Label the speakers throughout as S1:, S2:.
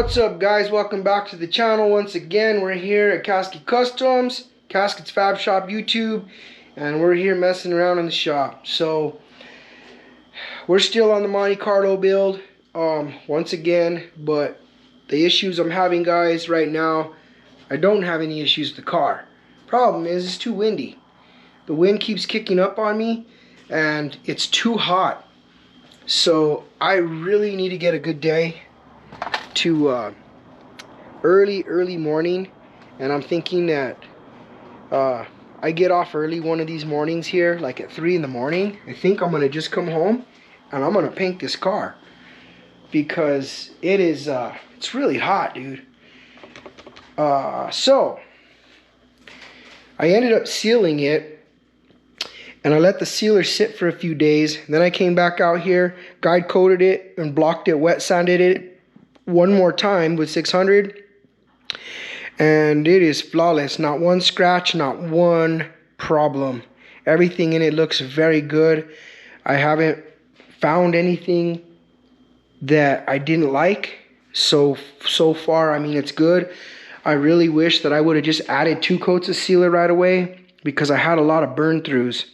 S1: What's up, guys? Welcome back to the channel once again. We're here at Casket Customs, Casket's Fab Shop YouTube, and we're here messing around in the shop. So we're still on the Monte Carlo build once again, but the issues I'm having, guys, right now, I don't have any issues with the car. Problem is it's too windy. The wind keeps kicking up on me and it's too hot. So I really need to get a good day to early morning, and I'm thinking that I get off early one of these mornings here, like at 3 in the morning. I think I'm gonna just come home and I'm gonna paint this car because it is it's really hot, dude. So I ended up sealing it, and I let the sealer sit for a few days. Then I came back out here, guide coated it and blocked it, wet sanded it one more time with 600, and it is flawless. Not one scratch, not one problem. Everything in it looks very good. I haven't found anything that I didn't like. So far, I mean, it's good. I really wish that I would have just added 2 coats of sealer right away because I had a lot of burn throughs.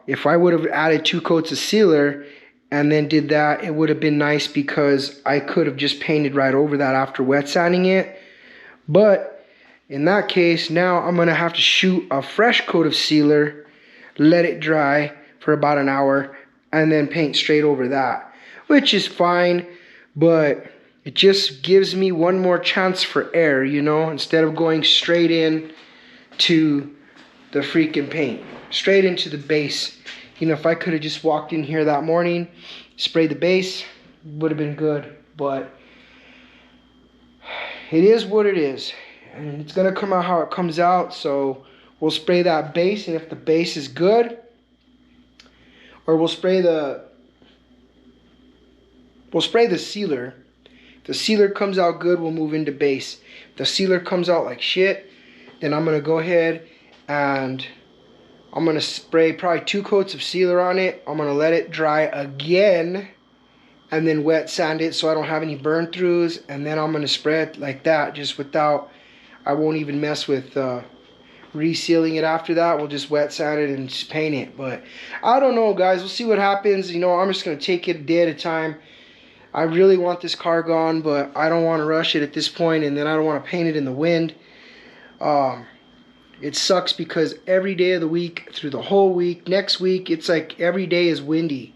S1: If I would have added 2 coats of sealer and then did that, it would have been nice because I could have just painted right over that after wet sanding it. But in that case, now I'm going to have to shoot a fresh coat of sealer, let it dry for about an hour, and then paint straight over that, which is fine, but it just gives me one more chance for air, you know, instead of going straight in to the freaking paint, straight into the base. You know, if I could have just walked in here that morning, sprayed the base, would have been good. But it is what it is, and it's gonna come out how it comes out. So we'll spray that base, and if the base is good, or we'll spray the sealer. If the sealer comes out good, we'll move into base. If the sealer comes out like shit, then I'm gonna go ahead and I'm going to spray probably 2 coats of sealer on it. I'm going to let it dry again and then wet sand it so I don't have any burn throughs. And then I'm going to spray it like that, just without, I won't even mess with resealing it after that. We'll just wet sand it and just paint it. But I don't know, guys. We'll see what happens. You know, I'm just going to take it a day at a time. I really want this car gone, but I don't want to rush it at this point, and then I don't want to paint it in the wind. It sucks because every day of the week, through the whole week, next week, it's like every day is windy.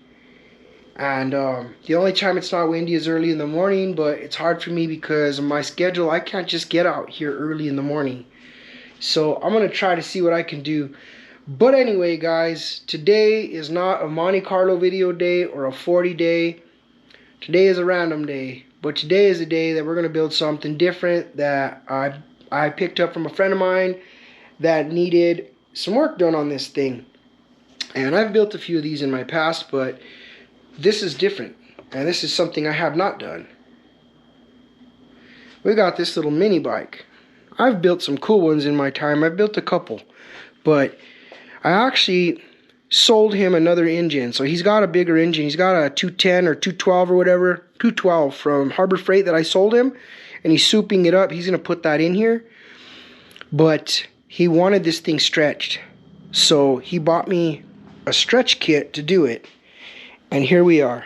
S1: And the only time it's not windy is early in the morning, but it's hard for me because of my schedule. I can't just get out here early in the morning. So I'm going to try to see what I can do. But anyway, guys, today is not a Monte Carlo video day or a 40 day. Today is a random day. But today is a day that we're going to build something different that I picked up from a friend of mine that needed some work done on this thing. And I've built a few of these in my past, but this is different, and this is something I have not done. We got this little mini bike. I've built some cool ones in my time. I've built a couple, but I actually sold him another engine. So he's got a bigger engine. He's got a 210 or 212 or whatever, 212 from Harbor Freight that I sold him, and he's souping it up. He's gonna put that in here, but he wanted this thing stretched, so he bought me a stretch kit to do it. And here we are.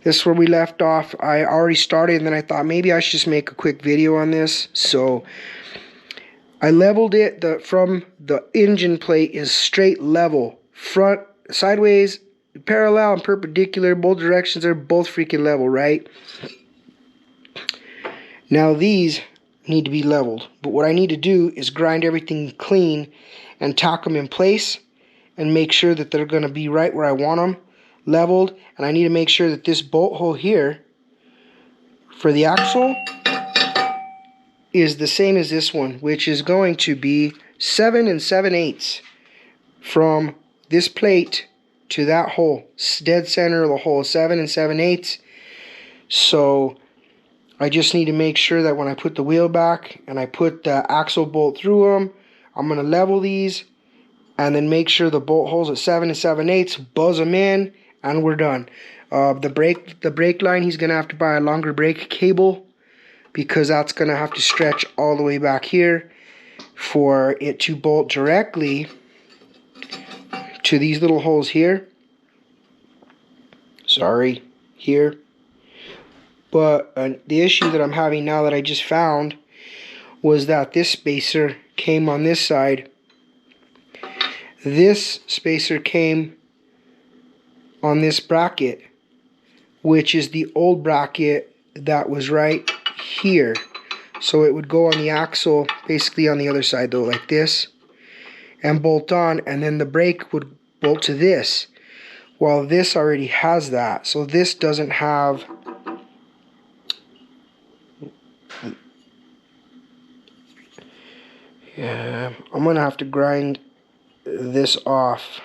S1: This is where we left off. I already started, and then I thought maybe I should just make a quick video on this. So I leveled it. From the engine plate is straight level. Front, sideways, parallel, and perpendicular. Both directions are both freaking level, right? Now these need to be leveled, but what I need to do is grind everything clean and tack them in place and make sure that they're going to be right where I want them, leveled. And I need to make sure that this bolt hole here for the axle is the same as this one, which is going to be 7 7/8 from this plate to that hole, dead center of the hole, 7 7/8. So I just need to make sure that when I put the wheel back and I put the axle bolt through them, I'm going to level these and then make sure the bolt holes at 7 7/8, buzz them in, and we're done. The brake line, he's gonna have to buy a longer brake cable, because that's gonna have to stretch all the way back here for it to bolt directly to these little holes here. Sorry, here. But the issue that I'm having now that I just found was that this spacer came on this side. This spacer came on this bracket, which is the old bracket that was right here. So it would go on the axle, basically on the other side though, like this, and bolt on, and then the brake would bolt to this. Well, this already has that, so this doesn't have I'm gonna have to grind this off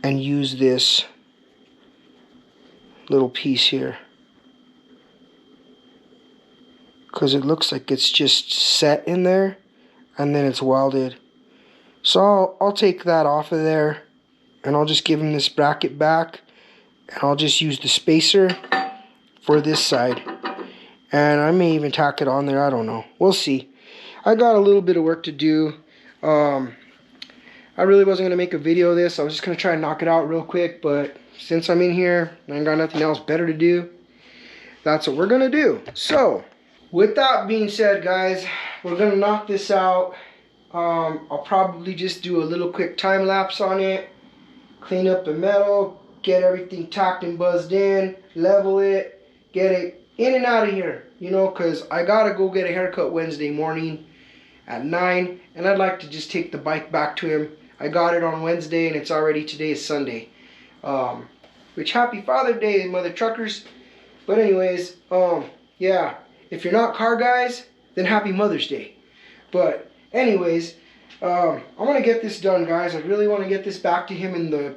S1: and use this little piece here, because it looks like it's just set in there and then it's welded. So I'll take that off of there, and I'll just give him this bracket back, and I'll just use the spacer for this side, and I may even tack it on there. I don't know, we'll see. I got a little bit of work to do. I really wasn't gonna make a video of this. I was just gonna try and knock it out real quick, but since I'm in here and I ain't got nothing else better to do, that's what we're gonna do. So with that being said, guys, we're gonna knock this out. I'll probably just do a little quick time lapse on it, clean up the metal, get everything tacked and buzzed in, level it, get it in and out of here, you know, because I gotta go get a haircut Wednesday morning at 9, and I'd like to just take the bike back to him. I got it on Wednesday, and it's already, today is Sunday. Which, happy Father's Day, mother truckers. But anyways, yeah, if you're not car guys, then happy Mother's Day. But anyways, I want to get this done, guys. I really want to get this back to him in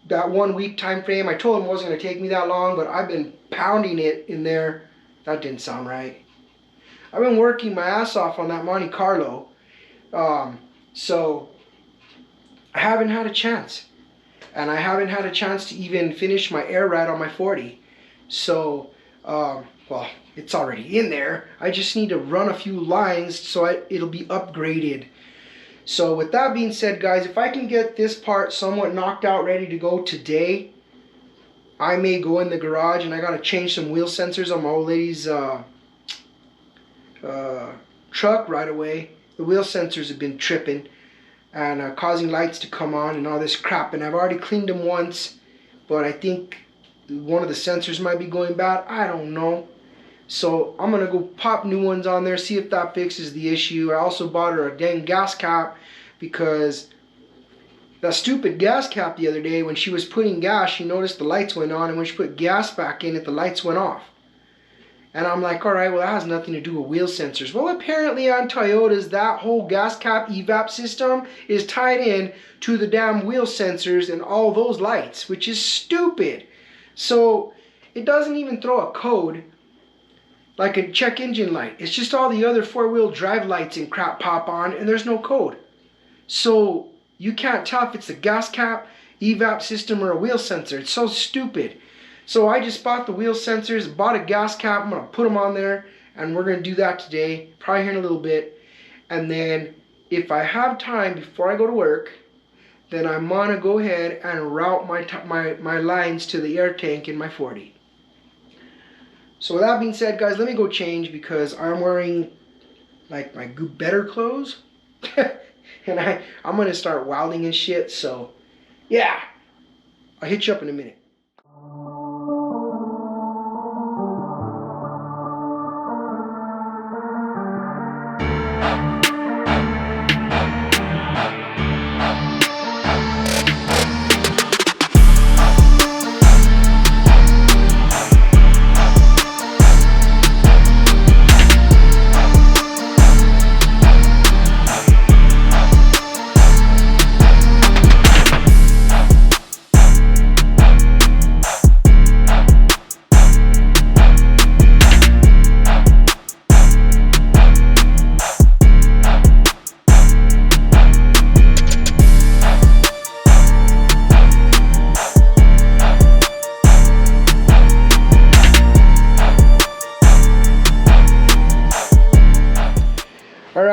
S1: that 1 week time frame. I told him it wasn't going to take me that long, but I've been pounding it in there. That didn't sound right. I've been working my ass off on that Monte Carlo. So I haven't had a chance. And I haven't had a chance to even finish my air ride on my 40. So, well, it's already in there. I just need to run a few lines so it'll be upgraded. So with that being said, guys, if I can get this part somewhat knocked out, ready to go today, I may go in the garage, and I gotta change some wheel sensors on my old lady's truck right away. The wheel sensors have been tripping and causing lights to come on and all this crap, and I've already cleaned them once, but I think one of the sensors might be going bad. I don't know. So I'm gonna go pop new ones on there, see if that fixes the issue. I also bought her a dang gas cap, because that stupid gas cap the other day, when she was putting gas, she noticed the lights went on, and when she put gas back in it, the lights went off. And I'm like, alright, well, that has nothing to do with wheel sensors. Well, apparently on Toyotas, that whole gas cap evap system is tied in to the damn wheel sensors and all those lights, which is stupid. So it doesn't even throw a code like a check engine light. It's just all the other four-wheel drive lights and crap pop on, and there's no code. So you can't tell if it's a gas cap, evap system, or a wheel sensor. It's so stupid. So I just bought the wheel sensors, bought a gas cap. I'm going to put them on there, and we're going to do that today, probably here in a little bit. And then if I have time before I go to work, then I'm going to go ahead and route my lines to the air tank in my 40. So with that being said, guys, let me go change, because I'm wearing like my better clothes. And I'm going to start welding and shit. So yeah, I'll hit you up in a minute.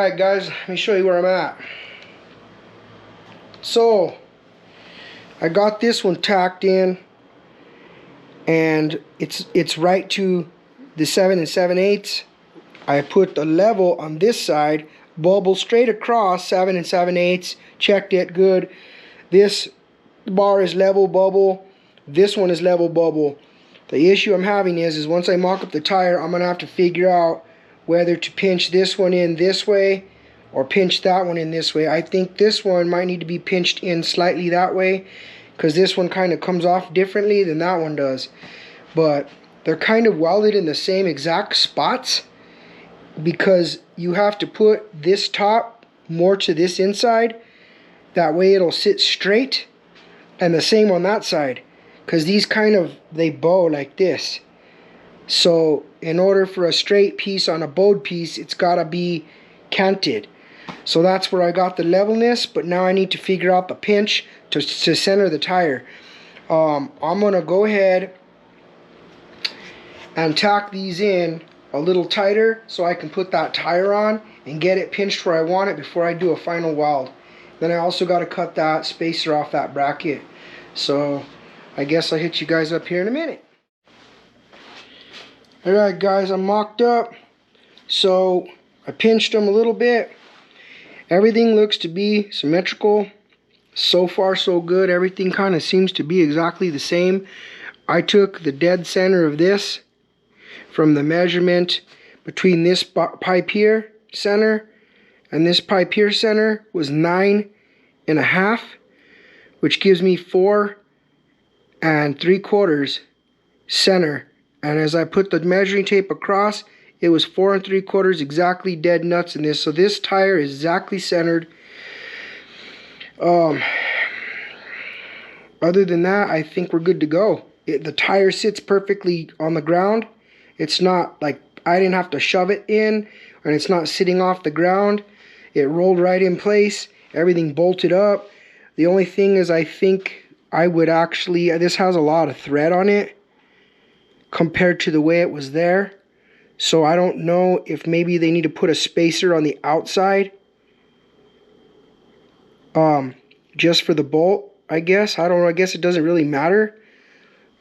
S1: Alright guys, let me show you where I'm at. So I got this one tacked in, and it's right to the 7 7/8. I put the level on this side, bubble straight across 7 7/8, checked it good. This bar is level bubble, this one is level bubble. The issue I'm having is once I mock up the tire, I'm gonna have to figure out whether to pinch this one in this way or pinch that one in this way. I think this one might need to be pinched in slightly that way, because this one kind of comes off differently than that one does. But they're kind of welded in the same exact spots, because you have to put this top more to this inside. That way it'll sit straight, and the same on that side, because these they bow like this. So in order for a straight piece on a bowed piece, it's got to be canted. So that's where I got the levelness, but now I need to figure out the pinch to center the tire. I'm going to go ahead and tack these in a little tighter so I can put that tire on and get it pinched where I want it before I do a final weld. Then I also got to cut that spacer off that bracket. So I guess I'll hit you guys up here in a minute. Alright guys, I'm mocked up. So I pinched them a little bit. Everything looks to be symmetrical. So far so good. Everything kind of seems to be exactly the same. I took the dead center of this from the measurement between this pipe here center and this pipe here center was 9.5, which gives me 4 3/4 center. And as I put the measuring tape across, it was 4 3/4 exactly dead nuts in this. So this tire is exactly centered. Other than that, I think we're good to go. The tire sits perfectly on the ground. It's not like I didn't have to shove it in, and it's not sitting off the ground. It rolled right in place. Everything bolted up. The only thing is, I think I would actually, this has a lot of thread on it compared to the way it was there. So I don't know if maybe they need to put a spacer on the outside. Just for the bolt, I guess. I don't know, I guess it doesn't really matter.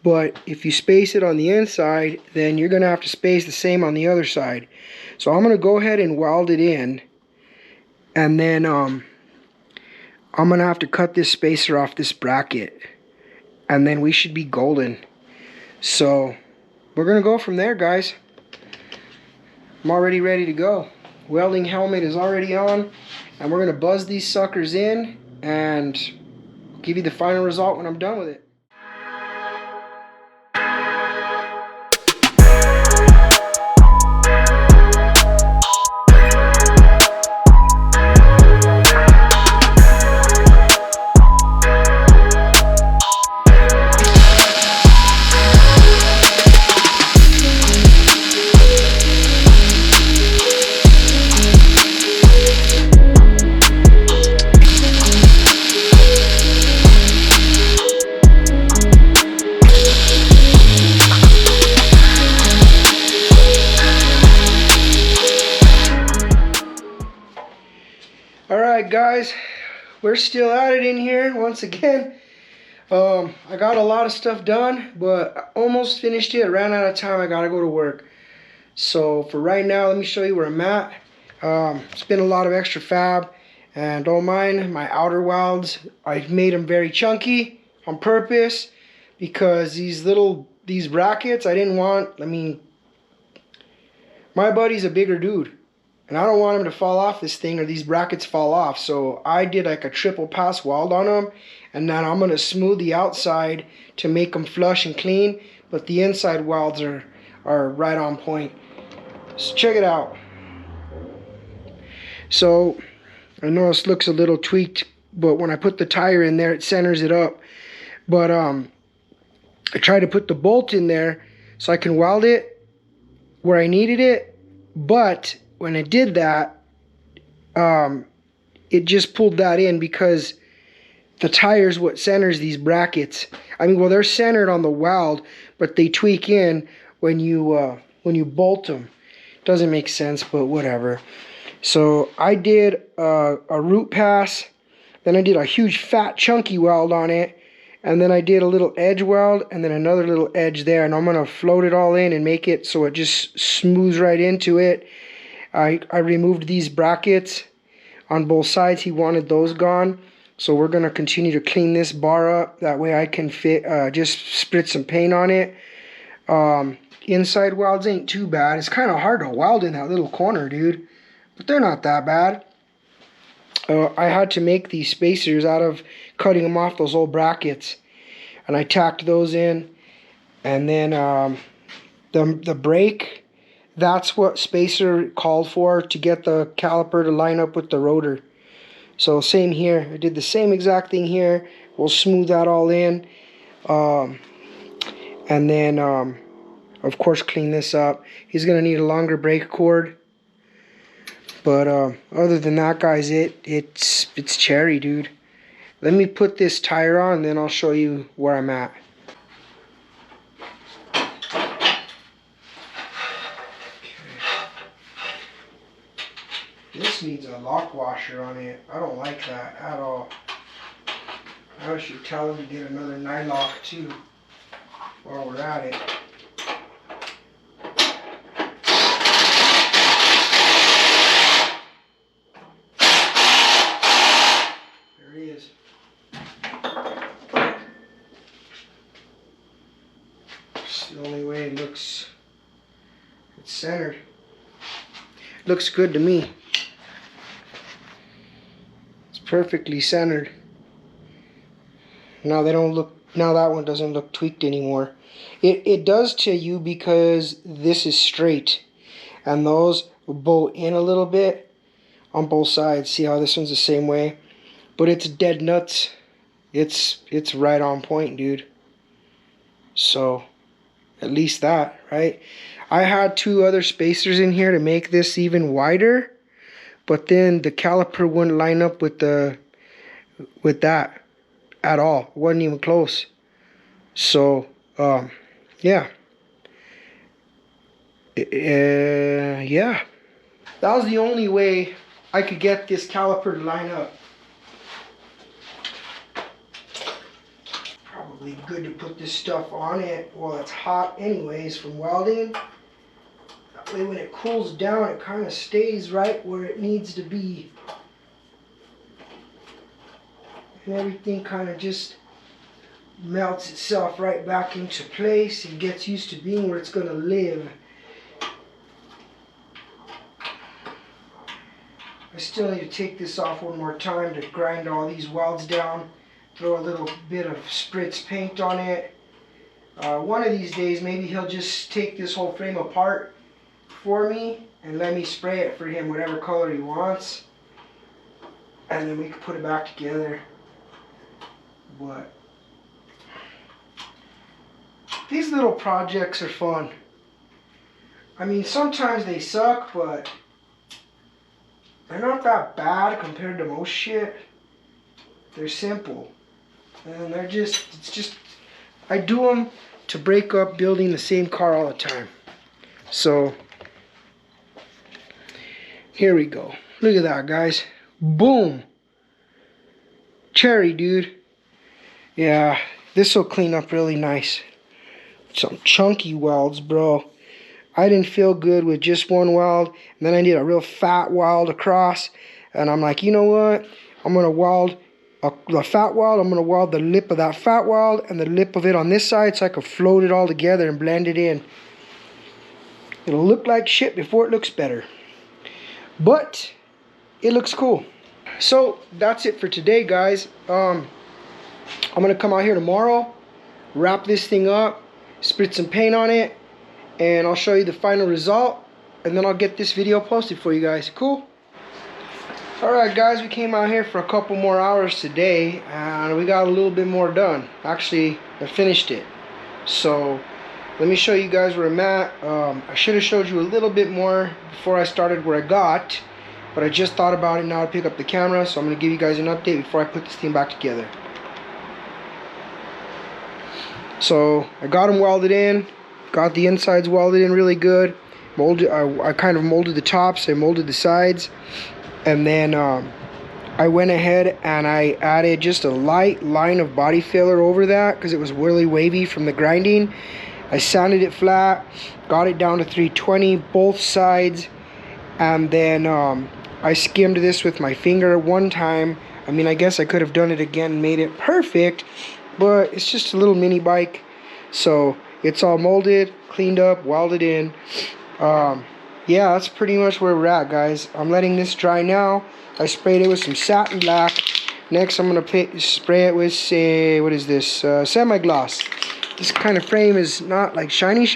S1: But if you space it on the inside, then you're going to have to space the same on the other side. So I'm going to go ahead and weld it in. And then I'm going to have to cut this spacer off this bracket. And then we should be golden. So we're going to go from there, guys. I'm already ready to go. Welding helmet is already on. And we're going to buzz these suckers in and give you the final result when I'm done with it. Alright guys, we're still at it in here once again. I got a lot of stuff done, but I almost finished it. I ran out of time. I gotta go to work. So for right now, let me show you where I'm at. It's been a lot of extra fab, and don't mind my outer welds. I made them very chunky on purpose because these brackets I didn't want. I mean, my buddy's a bigger dude, and I don't want him to fall off this thing or these brackets fall off. So I did like a triple pass weld on them, and then I'm going to smooth the outside to make them flush and clean, but the inside welds are right on point. So check it out. So I know this looks a little tweaked, but when I put the tire in there, it centers it up. But I tried to put the bolt in there so I can weld it where I needed it, but when I did that, it just pulled that in because the tire's what centers these brackets. I mean, well, they're centered on the weld, but they tweak in when you bolt them. Doesn't make sense, but whatever. So I did a root pass, then I did a huge fat chunky weld on it, and then I did a little edge weld and then another little edge there, and I'm gonna float it all in and make it so it just smooths right into it. I removed these brackets on both sides. He wanted those gone, so we're gonna continue to clean this bar up. That way I can fit just spritz some paint on it. Inside welds ain't too bad. It's kind of hard to weld in that little corner, dude, but they're not that bad. I had to make these spacers out of cutting them off those old brackets, and I tacked those in. And then the brake, that's what spacer called for to get the caliper to line up with the rotor. So same here, I did the same exact thing here. We'll smooth that all in, and then of course clean this up. He's gonna need a longer brake cord. But other than that, guys, it's cherry, dude. Let me put this tire on, then I'll show you where I'm at. This needs a lock washer on it. I don't like that at all. I should tell him to get another nylock too while we're at it. The only way it looks, it's centered. Looks good to me. It's perfectly centered. Now they don't look, now that one doesn't look tweaked anymore. It does to you because this is straight, and those will bow in a little bit on both sides. See how this one's the same way, but it's dead nuts. It's right on point, dude. So at least that, right? I had two other spacers in here to make this even wider, but then the caliper wouldn't line up with that at all. It wasn't even close. So yeah. Yeah. That was the only way I could get this caliper to line up. Probably good to put this stuff on it while it's hot anyways from welding. That way when it cools down, it kind of stays right where it needs to be. And everything kind of just melts itself right back into place and gets used to being where it's going to live. I still need to take this off one more time to grind all these welds down. Throw a little bit of spritz paint on it. One of these days maybe he'll just take this whole frame apart for me and let me spray it for him whatever color he wants, and then we can put it back together. But these little projects are fun. I mean, sometimes they suck, but they're not that bad compared to most shit. They're simple. And they're just, it's just, I do them to break up building the same car all the time. So, here we go. Look at that, guys. Boom. Cherry, dude. Yeah, this will clean up really nice. Some chunky welds, bro. I didn't feel good with just one weld, and then I did a real fat weld across, and I'm like, you know what? I'm going to weld the fat weld. I'm going to weld the lip of that fat weld and the lip of it on this side so I can float it all together and blend it in. It'll look like shit before it looks better. But it looks cool. So that's it for today, guys. I'm going to come out here tomorrow, wrap this thing up, spritz some paint on it, and I'll show you the final result, and then I'll get this video posted for you guys. Cool? Alright guys, we came out here for a couple more hours today, and we got a little bit more done. Actually, I finished it. So, let me show you guys where I'm at. I should have showed you a little bit more before I started where I got, but I just thought about it now to pick up the camera, so I'm going to give you guys an update before I put this thing back together. So, I got them welded in, got the insides welded in really good. I kind of molded the tops, I molded the sides, and then I went ahead and I added just a light line of body filler over that because it was really wavy from the grinding. I sanded it flat, got it down to 320 both sides, and then I skimmed this with my finger one time. I mean, I guess I could have done it again and made it perfect, but it's just a little mini bike. So it's all molded, cleaned up, welded in. Yeah, that's pretty much where we're at, guys. I'm letting this dry now. I sprayed it with some satin black. Next, I'm gonna spray it with, say, what is this? Semi-gloss. This kind of frame is not like shiny,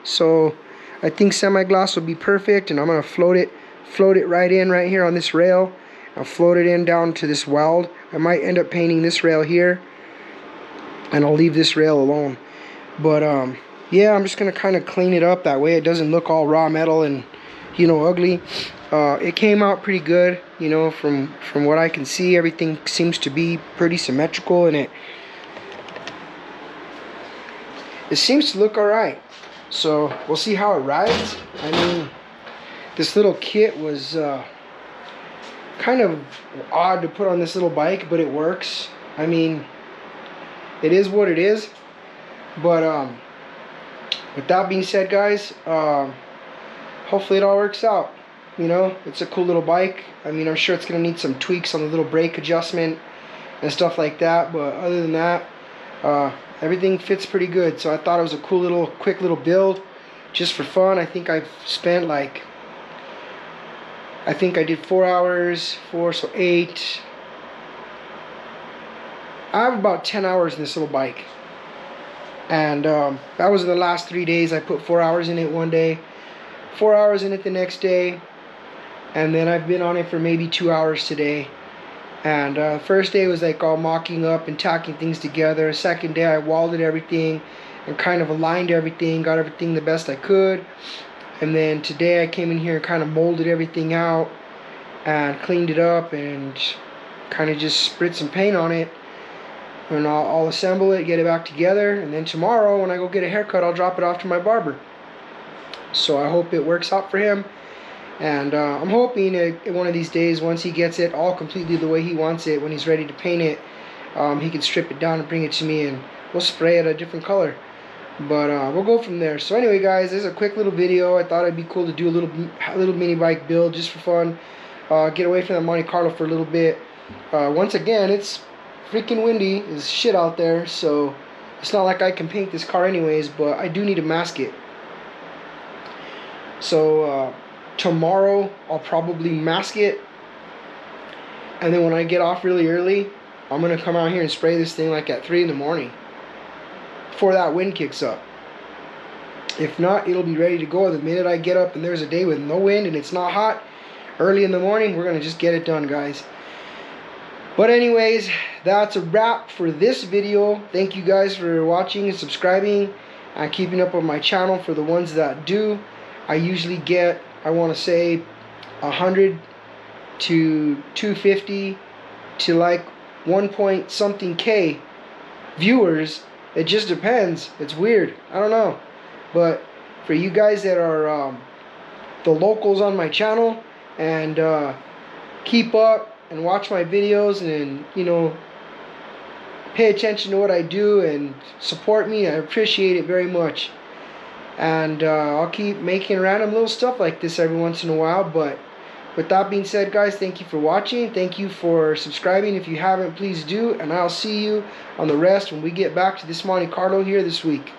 S1: so I think semi-gloss will be perfect. And I'm gonna float it right in right here on this rail. I'll float it in down to this weld. I might end up painting this rail here, and I'll leave this rail alone. But yeah, I'm just gonna kind of clean it up that way it doesn't look all raw metal and, you know, ugly. It came out pretty good, you know, from what I can see. Everything seems to be pretty symmetrical, and it seems to look alright. So we'll see how it rides. I mean, this little kit was kind of odd to put on this little bike, but it works. I mean, it is what it is. But with that being said, guys, hopefully it all works out. You know, it's a cool little bike. I mean, I'm sure it's gonna need some tweaks on the little brake adjustment and stuff like that, but other than that, everything fits pretty good. So I thought it was a cool little quick little build just for fun. I think I've spent like, I think I did 4 hours, so 8. I have about 10 hours in this little bike, and that was in the last 3 days. I put 4 hours in it one day, 4 hours in it the next day, and then I've been on it for maybe 2 hours today. And first day was like all mocking up and tacking things together. Second day I welded everything and kind of aligned everything, got everything the best I could. And then today I came in here and kind of molded everything out and cleaned it up and kind of just spritzed some paint on it. And I'll assemble it, get it back together, and then tomorrow when I go get a haircut, I'll drop it off to my barber. So I hope it works out for him. And I'm hoping one of these days, once he gets it all completely the way he wants it, when he's ready to paint it, he can strip it down and bring it to me, and we'll spray it a different color. But we'll go from there. So anyway, guys, this is a quick little video. I thought it'd be cool to do a little mini bike build just for fun. Get away from the Monte Carlo for a little bit. Once again, it's freaking windy as shit out there, so it's not like I can paint this car anyways, but I do need to mask it. So tomorrow I'll probably mask it, and then when I get off really early, I'm gonna come out here and spray this thing like at 3 in the morning before that wind kicks up. If not, it'll be ready to go the minute I get up and there's a day with no wind and it's not hot early in the morning. We're gonna just get it done, guys. But anyways, that's a wrap for this video. Thank you guys for watching and subscribing and keeping up with my channel. For the ones that do, I usually get, I want to say 100 to 250 to like 1 point something K viewers. It just depends. It's weird. I don't know. But for you guys that are the locals on my channel and keep up and watch my videos and, you know, pay attention to what I do and support me, I appreciate it very much. And I'll keep making random little stuff like this every once in a while. But with that being said, guys, thank you for watching. Thank you for subscribing. If you haven't, please do. And I'll see you on the rest when we get back to this Monte Carlo here this week.